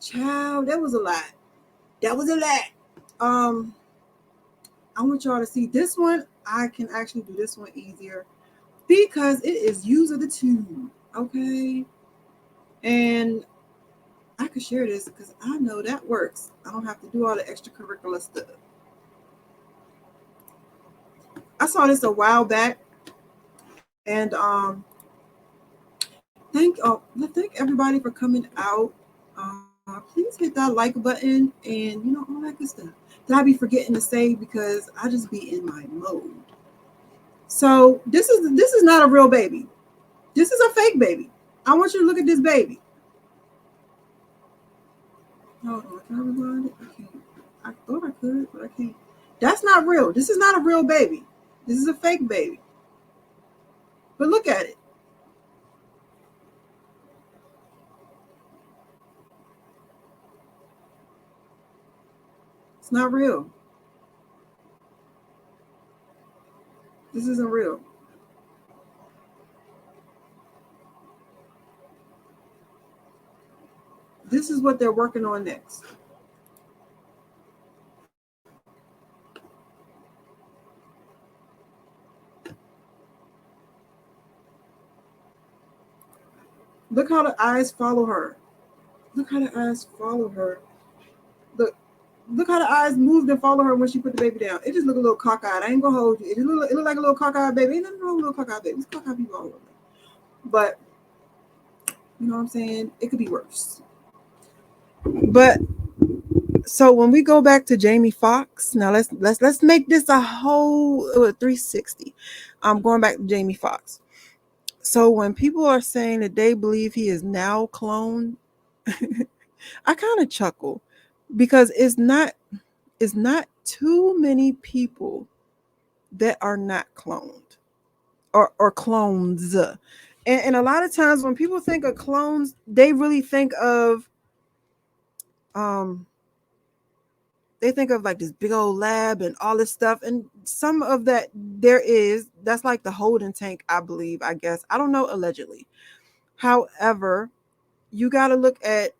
Child, that was a lot. That was a lot. I want y'all to see this one. I can actually do this one easier because it is user the two. Okay. And I could share this because I know that works. I don't have to do all the extracurricular stuff. I saw this a while back, and thank everybody for coming out. Please hit that like button and all that good stuff that I be forgetting to say because I just be in my mode. So this is not a real baby. This is a fake baby. I want you to look at this baby. Hold on, can I rewind it? I can't. I thought I could, but I can't. That's not real. This is not a real baby. This is a fake baby. But look at it. It's not real. This isn't real. This is what they're working on next. Look how the eyes follow her. Look how the eyes follow her. Look, look how the eyes moved and follow her when she put the baby down. It just look a little cockeyed. I ain't gonna hold you. It look like a little cockeyed baby. Ain't nothing wrong with a little cockeyed baby. It's cockeyed people all over. But you know what I'm saying? It could be worse. But so when we go back to Jamie Foxx, now let's make this a whole 360. I'm going back to Jamie Foxx. So when people are saying that they believe he is now cloned, I kind of chuckle because it's not too many people that are not cloned or clones. And a lot of times when people think of clones, they really think of um they think of like this big old lab and all this stuff, and some of that that's like the holding tank, I believe, I guess, I don't know, allegedly. However, you got to look at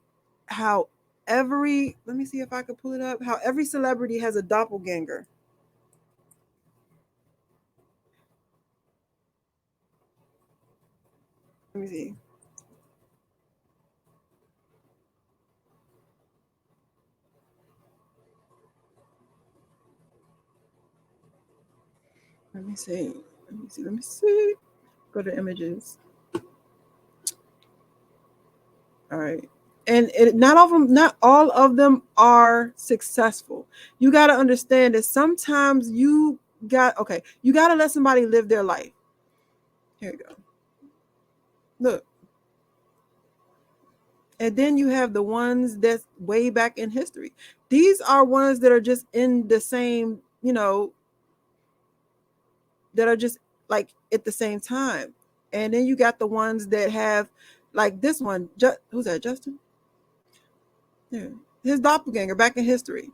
how let me see if I could pull it up, how every celebrity has a doppelganger. Let me see. Let me see. Let me see. Let me see. Go to images. All right. And not all of them are successful. You got to understand that sometimes you got to let somebody live their life. Here you go. Look. And then you have the ones that's way back in history. These are ones that are just in the same, that are just like at the same time. And then you got the ones that have, like this one. Who's that? Justin? Yeah. His doppelganger back in history.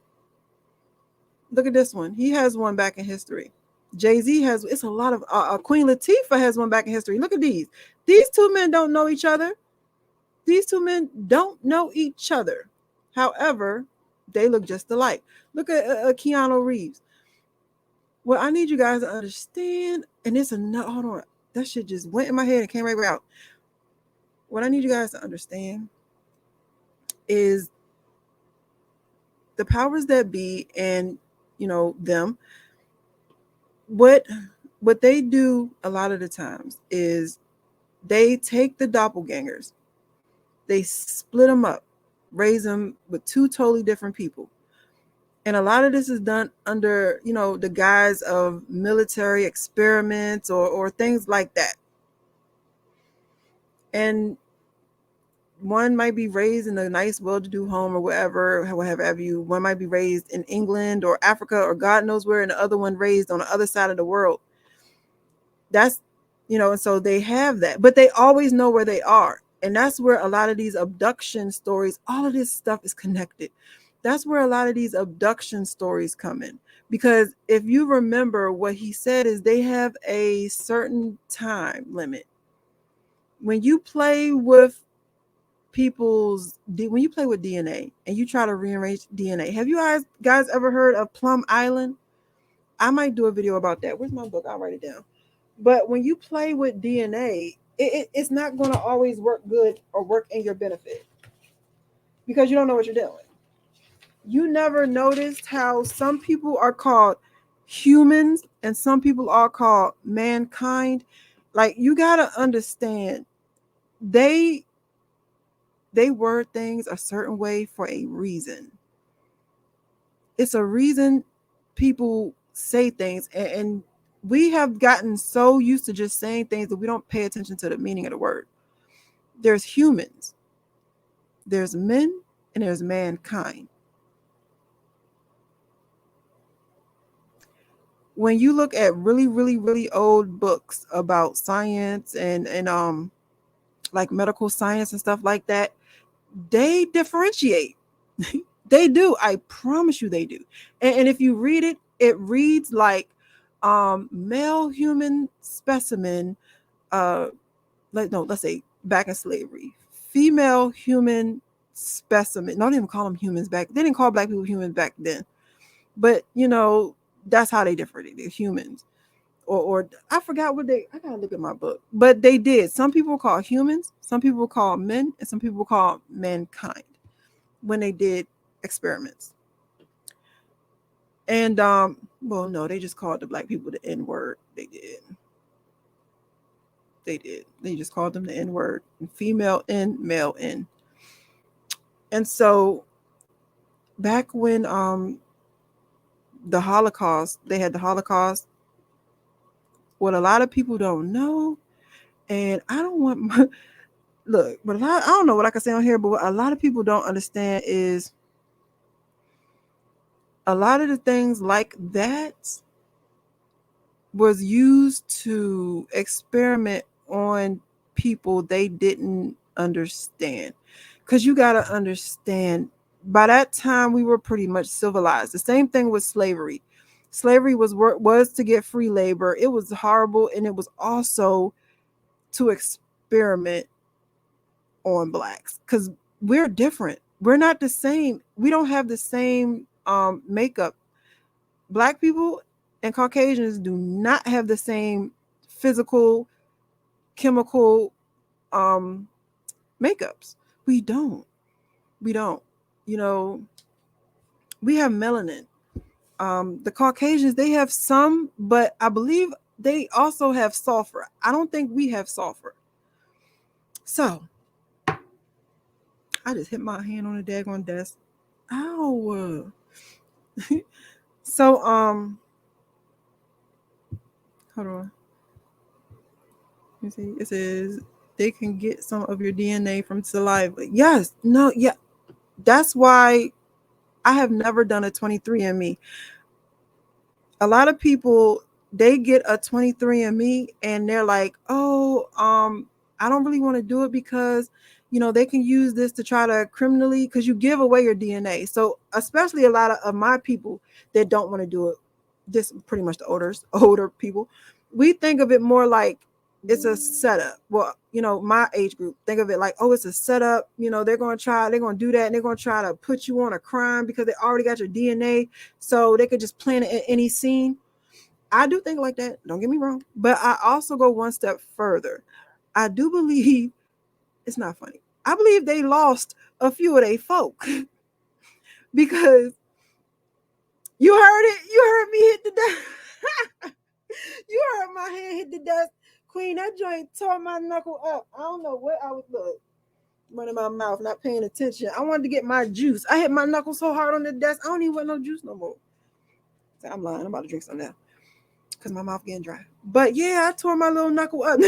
Look at this one. He has one back in history. Jay-Z has, it's a lot of, Queen Latifah has one back in history. Look at these. These two men don't know each other. These two men don't know each other. However, they look just alike. Look at Keanu Reeves. What I need you guys to understand, and it's another, hold on, that shit just went in my head and came right out. What I need you guys to understand is the powers that be, and them, what they do a lot of the times is they take the doppelgangers, they split them up, raise them with two totally different people. And a lot of this is done under, the guise of military experiments or things like that. And one might be raised in a nice, well-to-do home or whatever, have you. One might be raised in England or Africa or God knows where, and the other one raised on the other side of the world. That's, and so they have that, but they always know where they are. And that's where a lot of these abduction stories, all of this stuff is connected. That's where a lot of these abduction stories come in. Because if you remember, what he said is they have a certain time limit. When you play with people's when you play with DNA and you try to rearrange DNA. Have you guys ever heard of Plum Island? I might do a video about that. Where's my book? I'll write it down. But when you play with DNA, it's not going to always work good or work in your benefit because you don't know what you're doing. You never noticed how some people are called humans and some people are called mankind. Like, you got to understand, they word things a certain way for a reason. It's a reason people say things, and we have gotten so used to just saying things that we don't pay attention to the meaning of the word. There's humans, there's men, and there's mankind. When you look at really, really, really old books about science and like medical science and stuff like that, they differentiate. They do. I promise you they do. And if you read it, it reads like male human specimen, let's say back in slavery, female human specimen. Don't even call them humans back. They didn't call black people humans back then. But that's how they differ. They're humans. Or I forgot what I gotta look at my book. But they did. Some people call humans, some people call men, and some people call mankind when they did experiments. And well, no, they just called the black people the N-word. They did. They just called them the N-word. Female N, male N. And so back when the Holocaust, they had the Holocaust, what a lot of people don't know, and I don't want look, but I don't know what I can say on here, but what a lot of people don't understand is a lot of the things like that was used to experiment on people they didn't understand. Because you got to understand, by that time we were pretty much civilized. The same thing with slavery. Slavery was to get free labor. It was horrible, and it was also to experiment on blacks because we're different. We're not the same. We don't have the same makeup. Black people and Caucasians do not have the same physical, chemical makeups. We don't. We have melanin. The Caucasians, they have some, but I believe they also have sulfur. I don't think we have sulfur. So I just hit my hand on the daggone desk. Ow. So hold on. Let me see. It says they can get some of your DNA from saliva. Yes. No. Yeah. That's why I have never done a 23andMe. A lot of people, they get a 23andMe and they're like, oh, I don't really want to do it because, they can use this to try to criminally, because you give away your DNA. So especially a lot of my people that don't want to do it, this pretty much the older people, we think of it more like it's a setup. Well, my age group, think of it like, oh, it's a setup. They're going to do that. And they're going to try to put you on a crime because they already got your DNA. So they could just plant it in any scene. I do think like that. Don't get me wrong. But I also go one step further. I do believe, it's not funny, I believe they lost a few of their folk because you heard it. You heard me hit the desk. You heard my hand hit the desk. Queen, that joint tore my knuckle up. I don't know what I was running my mouth, not paying attention. I wanted to get my juice. I hit my knuckle so hard on the desk, I don't even want no juice no more. So I'm lying. I'm about to drink some now because my mouth getting dry. But yeah, I tore my little knuckle up.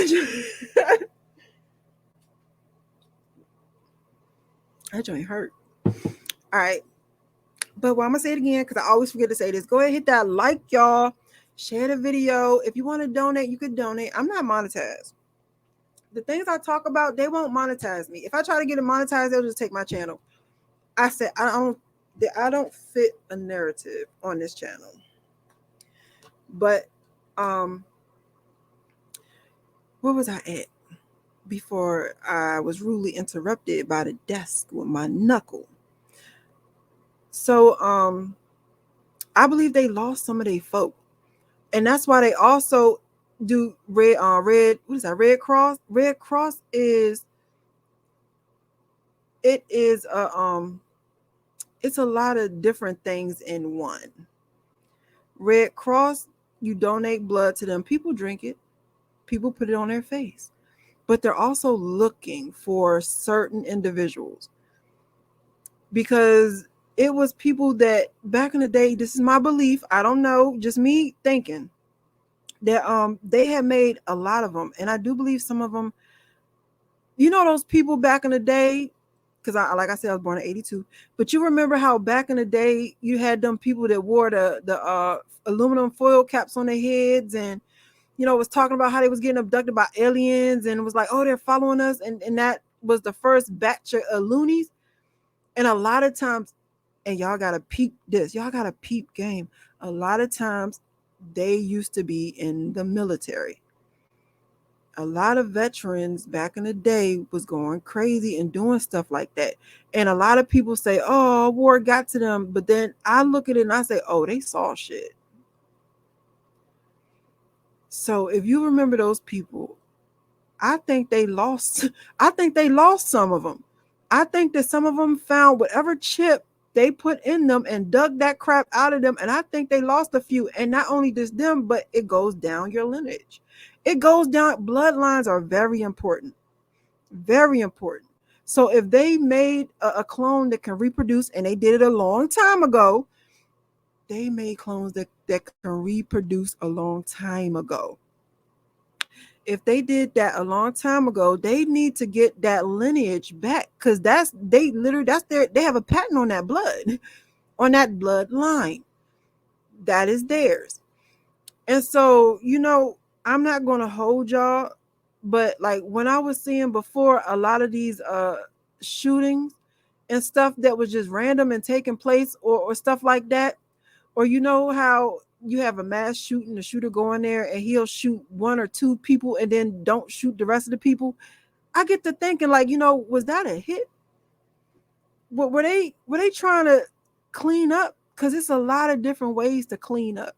That joint hurt. All right. But I'm going to say it again because I always forget to say this. Go ahead, hit that like, y'all. Share the video. If you want to donate, you could donate. I'm not monetized. The things I talk about, they won't monetize me. If I try to get it monetized, they'll just take my channel. I said I don't fit a narrative on this channel. But where was I at? before I was rudely interrupted by the desk with my knuckle. So I believe they lost some of their folk. And that's why they also do red what is that, Red Cross? Red Cross is it's a lot of different things in one. Red Cross, you donate blood to them. People drink it. People put it on their face. But they're also looking for certain individuals, because it was people that back in the day, this is my belief, I don't know, just me thinking, that they had made a lot of them, and I do believe some of them, those people back in the day, because like I said, I was born in 82, but you remember how back in the day you had them people that wore the aluminum foil caps on their heads, and was talking about how they was getting abducted by aliens, and it was like, oh, they're following us, and that was the first batch of loonies. And a lot of times, and y'all gotta peep this, y'all gotta peep game, a lot of times they used to be in the military. A lot of veterans back in the day was going crazy and doing stuff like that. And a lot of people say, oh, war got to them. But then I look at it and I say, oh, they saw shit. So if you remember those people, I think they lost some of them. I think that some of them found whatever chip they put in them and dug that crap out of them. And I think they lost a few. And not only just them, but it goes down your lineage. It goes down. Bloodlines are very important. Very important. So if they made a clone that can reproduce, and they did it a long time ago, they made clones that can reproduce a long time ago. If they did that a long time ago, they need to get that lineage back, because they have a patent on that blood, on that bloodline. That is theirs. And so, I'm not going to hold y'all, but like when I was seeing before a lot of these shootings and stuff that was just random and taking place, or stuff like that, or how you have a mass shooting, the shooter go in there and he'll shoot one or two people and then don't shoot the rest of the people. I get to thinking, like, was that a hit? Were they trying to clean up? Because it's a lot of different ways to clean up.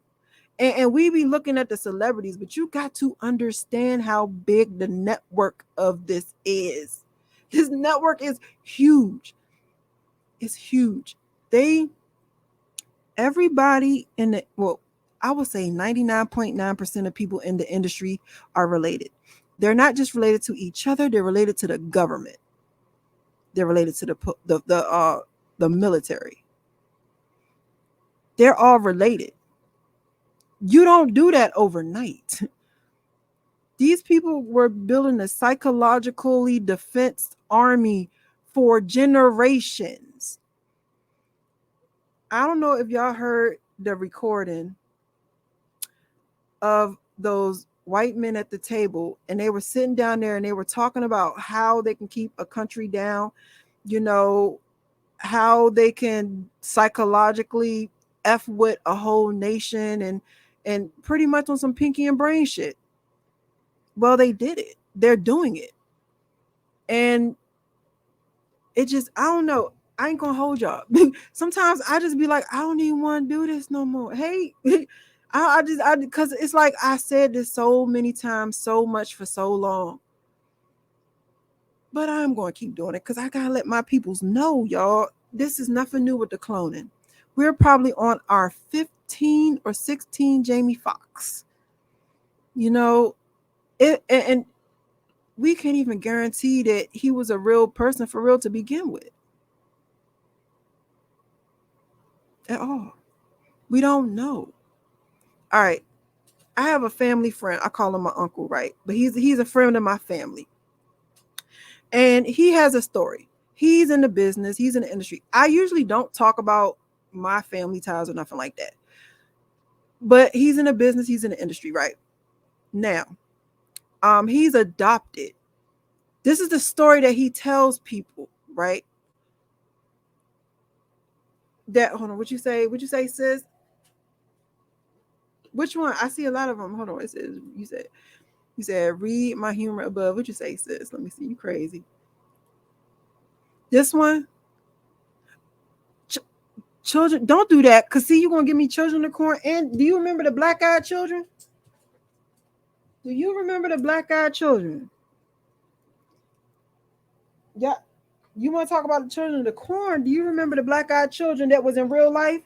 And we be looking at the celebrities, but you got to understand how big the network of this is. This network is huge. It's huge. Everybody in the, well, I would say 99.9% of people in the industry are related. They're not just related to each other, they're related to the government. They're related to the military. They're all related. You don't do that overnight. These people were building a psychologically defense army for generations. I don't know if y'all heard the recording of those white men at the table, and they were sitting down there and they were talking about how they can keep a country down, how they can psychologically F with a whole nation, and pretty much on some pinky and brain shit. Well, they did it. They're doing it. And it just, I don't know. I ain't gonna hold y'all. Sometimes I just be like, I don't even want to do this no more. Hey, because it's like I said this so many times, so much for so long. But I'm going to keep doing it because I gotta let my peoples know, y'all. This is nothing new with the cloning. We're probably on our 15 or 16 Jamie Foxx. And we can't even guarantee that he was a real person for real to begin with. At all. We don't know. All right. I have a family friend. I call him my uncle, right? But he's a friend of my family. And he has a story. He's in the business. He's in the industry. I usually don't talk about my family ties or nothing like that. But he's in the business. He's in the industry, right? Now, he's adopted. This is the story that he tells people, right? That, hold on, what you say, sis? Which one? I see a lot of them. Hold on, it says, you said, You said, read my humor above. What you say, sis? Let me see. You crazy. This one? Children, don't do that. Because, see, you're going to give me Children of the Corn. And do you remember the Black-Eyed Children? Do you remember the Black-Eyed Children? Yeah. You want to talk about the Children of the Corn? Do you remember the Black-Eyed Children that was in real life?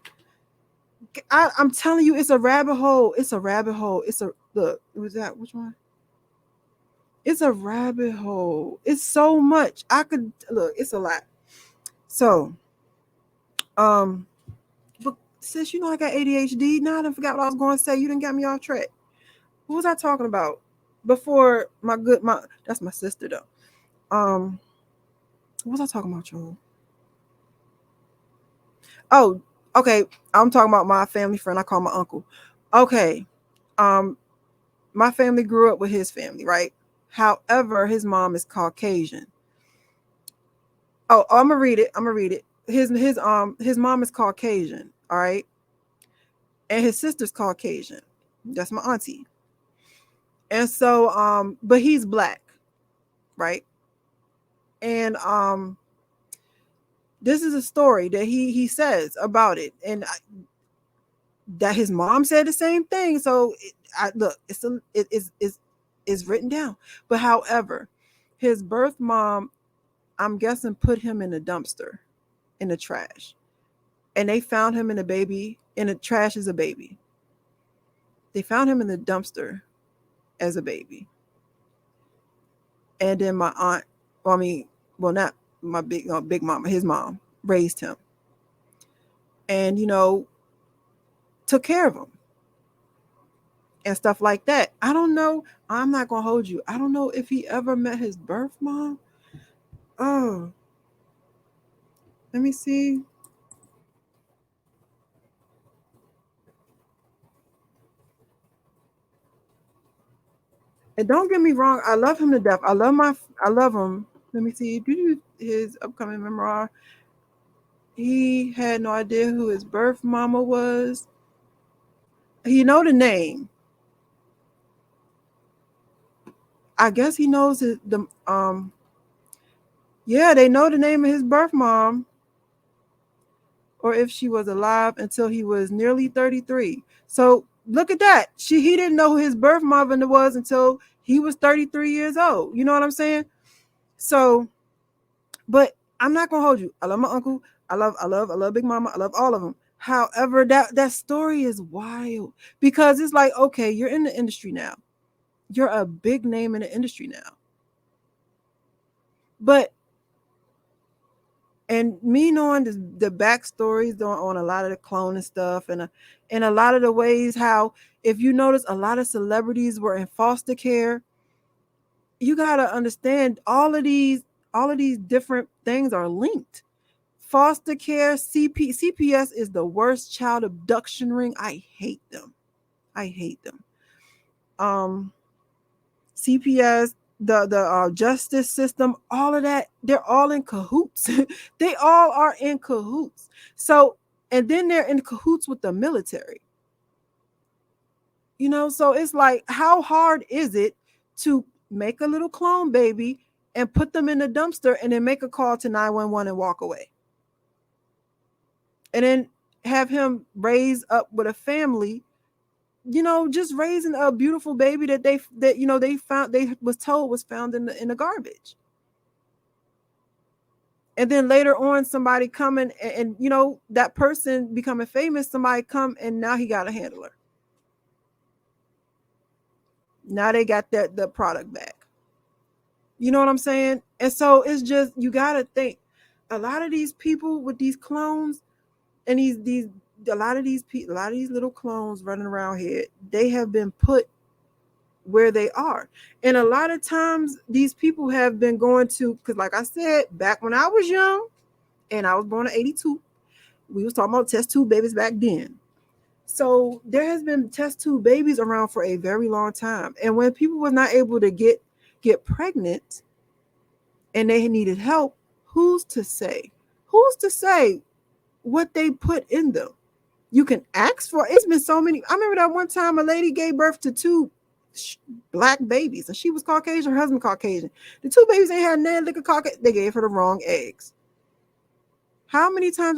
I'm telling you, it's a rabbit hole. It's a rabbit hole. It's a, look, was that, which one? It's a rabbit hole. It's so much. I could, look, it's a lot. So, but sis, you know I got ADHD. Now I done forgot what I was going to say. You done got me off track. What was I talking about? Before my that's my sister though. What was I talking about, y'all? Oh, okay. I'm talking about my family friend. I call my uncle. Okay. My family grew up with his family, right? However, his mom is Caucasian. Oh, I'm gonna read it. His mom is Caucasian, all right, and his sister's Caucasian. That's my auntie. And so, but he's black, right? And this is a story that he says about it, and that his mom said the same thing. So look, it's written down. But however, his birth mom, I'm guessing, put him in a dumpster, in the trash, and they found him in the trash as a baby. They found him in the dumpster as a baby, and then my aunt, well, not my big mama, his mom raised him, and took care of him and stuff like that. I don't know. I'm not gonna hold you. I don't know if he ever met his birth mom. Oh, let me see. And don't get me wrong, I love him to death. I love him. Let me see. His upcoming memoir. He had no idea who his birth mama was. He know the name. I guess he knows yeah, they know the name of his birth mom, or if she was alive until he was nearly 33. So look at that. He didn't know who his birth mother was until he was 33 years old. You know what I'm saying? So, but I'm not gonna hold you. I love my uncle. I love Big Mama. I love all of them. However, that story is wild because it's like, okay, you're in the industry now. You're a big name in the industry now. But and me knowing the backstories on a lot of the clone and stuff, and a lot of the ways how, if you notice, a lot of celebrities were in foster care. You gotta understand all of these different things are linked. Foster care, CPS is the worst child abduction ring. I hate them. I hate them. Um, CPS, the justice system, all of that, they're all in cahoots. They all are in cahoots. So, and then they're in cahoots with the military. So it's like, how hard is it to make a little clone baby and put them in the dumpster and then make a call to 911 and walk away? And then have him raise up with a family, just raising a beautiful baby that they was told was found in the garbage. And then later on, somebody coming and that person becoming famous, somebody come and now he got a handler. Now they got the product back. You know what I'm saying? And so it's just, you gotta think, a lot of these people with these clones and a lot of these little clones running around here, they have been put where they are. And a lot of times these people have been going to, because like I said, back when I was young, and I was born in 82, we was talking about test tube babies back then. So there has been test tube babies around for a very long time. And when people were not able to get pregnant and they needed help, who's to say? Who's to say what they put in them? You can ask for. It's been so many. I remember that one time a lady gave birth to two black babies, and she was Caucasian, her husband Caucasian. The two babies ain't had nothing like a Caucasian. They gave her the wrong eggs. How many times